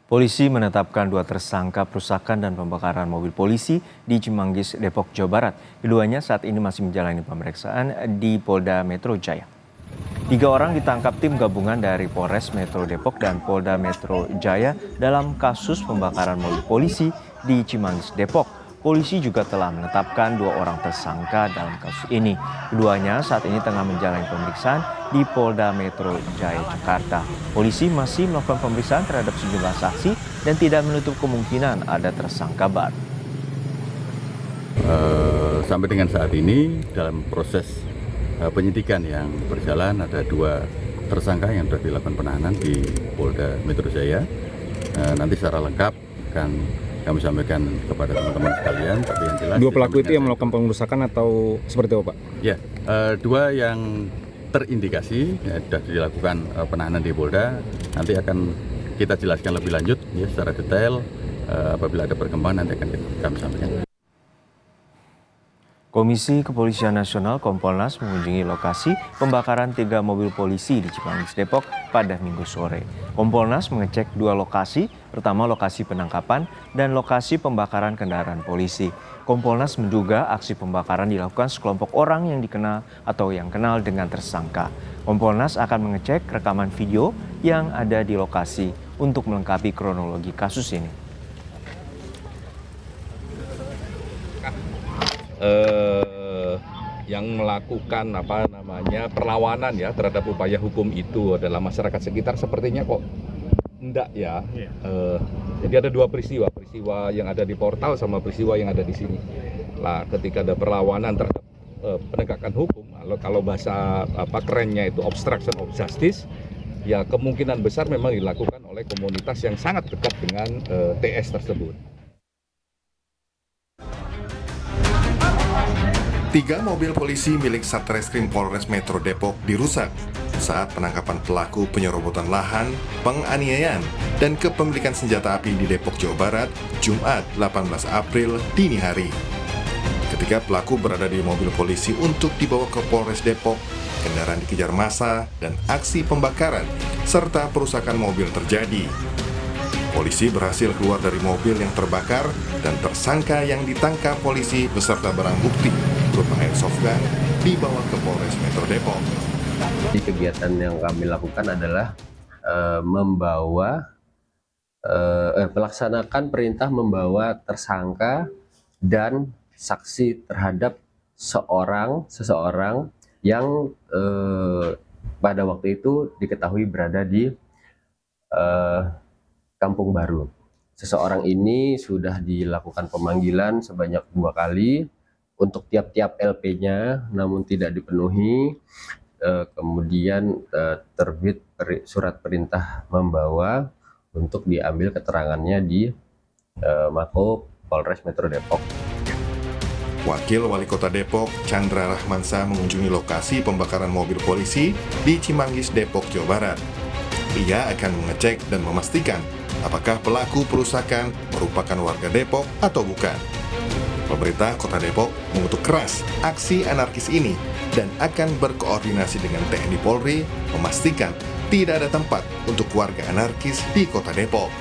Polisi menetapkan dua tersangka perusakan dan pembakaran mobil polisi di Cimanggis, Depok, Jawa Barat. Keduanya saat ini masih menjalani pemeriksaan di Polda Metro Jaya. 3 orang ditangkap tim gabungan dari Polres Metro Depok dan Polda Metro Jaya dalam kasus pembakaran mobil polisi di Cimanggis, Depok. Polisi juga telah menetapkan 2 orang tersangka dalam kasus ini. Keduanya saat ini tengah menjalani pemeriksaan di Polda Metro Jaya, Jakarta. Polisi masih melakukan pemeriksaan terhadap sejumlah saksi dan tidak menutup kemungkinan ada tersangka baru. Sampai dengan saat ini dalam proses penyidikan yang berjalan ada 2 tersangka yang sudah dilakukan penahanan di Polda Metro Jaya. Nanti secara lengkap akan kami sampaikan kepada teman-teman sekalian. Tapi yang jelas 2 pelaku itu yang melakukan pengerusakan atau seperti apa, Pak? Ya, 2 yang terindikasi ya, sudah dilakukan penahanan di Polda. Nanti akan kita jelaskan lebih lanjut ya secara detail. Apabila ada perkembangan nanti akan kami sampaikan. Komisi Kepolisian Nasional Kompolnas mengunjungi lokasi pembakaran 3 mobil polisi di Cimanggis, Depok pada Minggu sore. Kompolnas mengecek 2 lokasi, pertama lokasi penangkapan dan lokasi pembakaran kendaraan polisi. Kompolnas menduga aksi pembakaran dilakukan sekelompok orang yang dikenal atau yang kenal dengan tersangka. Kompolnas akan mengecek rekaman video yang ada di lokasi untuk melengkapi kronologi kasus ini. Yang melakukan perlawanan ya terhadap upaya hukum itu adalah masyarakat sekitar, sepertinya kok enggak ya. Jadi ada 2 peristiwa yang ada di portal sama peristiwa yang ada di sini. Lah ketika ada perlawanan terhadap penegakan hukum, kalau bahasa kerennya itu obstruction of justice, ya kemungkinan besar memang dilakukan oleh komunitas yang sangat dekat dengan TS tersebut. 3 mobil polisi milik Satreskrim Polres Metro Depok dirusak saat penangkapan pelaku penyerobotan lahan, penganiayaan, dan kepemilikan senjata api di Depok, Jawa Barat, Jumat 18 April dini hari. Ketika pelaku berada di mobil polisi untuk dibawa ke Polres Depok, kendaraan dikejar massa dan aksi pembakaran serta perusakan mobil terjadi. Polisi berhasil keluar dari mobil yang terbakar dan tersangka yang ditangkap polisi beserta barang bukti berupa airsoft gun dibawa ke Polres Metro Depok. Kegiatan yang kami lakukan adalah melaksanakan perintah membawa tersangka dan saksi terhadap seseorang yang pada waktu itu diketahui berada di Kampung Baru. Seseorang ini sudah dilakukan pemanggilan sebanyak 2 kali untuk tiap-tiap LP-nya, namun tidak dipenuhi. Kemudian terbit surat perintah membawa untuk diambil keterangannya di Mako Polres Metro Depok. Wakil Wali Kota Depok, Chandra Rahmansa mengunjungi lokasi pembakaran mobil polisi di Cimanggis, Depok, Jawa Barat. Ia akan mengecek dan memastikan apakah pelaku perusakan merupakan warga Depok atau bukan. Pemerintah Kota Depok mengutuk keras aksi anarkis ini dan akan berkoordinasi dengan TNI Polri memastikan tidak ada tempat untuk warga anarkis di Kota Depok.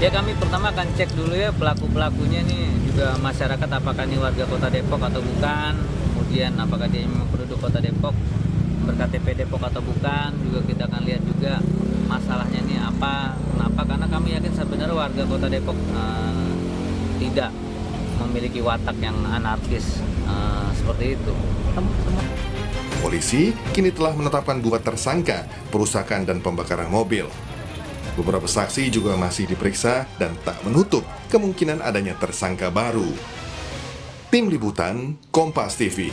Ya, kami pertama akan cek dulu ya pelaku-pelakunya nih, juga masyarakat apakah ini warga Kota Depok atau bukan, kemudian apakah dia memang penduduk Kota Depok, berKTP Depok atau bukan. Juga kita akan lihat juga masalahnya ini apa, kenapa, karena kami yakin sebenarnya warga Kota Depok tidak memiliki watak yang anarkis seperti itu. Polisi kini telah menetapkan 2 tersangka perusakan dan pembakaran mobil. Beberapa saksi juga masih diperiksa dan tak menutup kemungkinan adanya tersangka baru. Tim Liputan Kompas TV.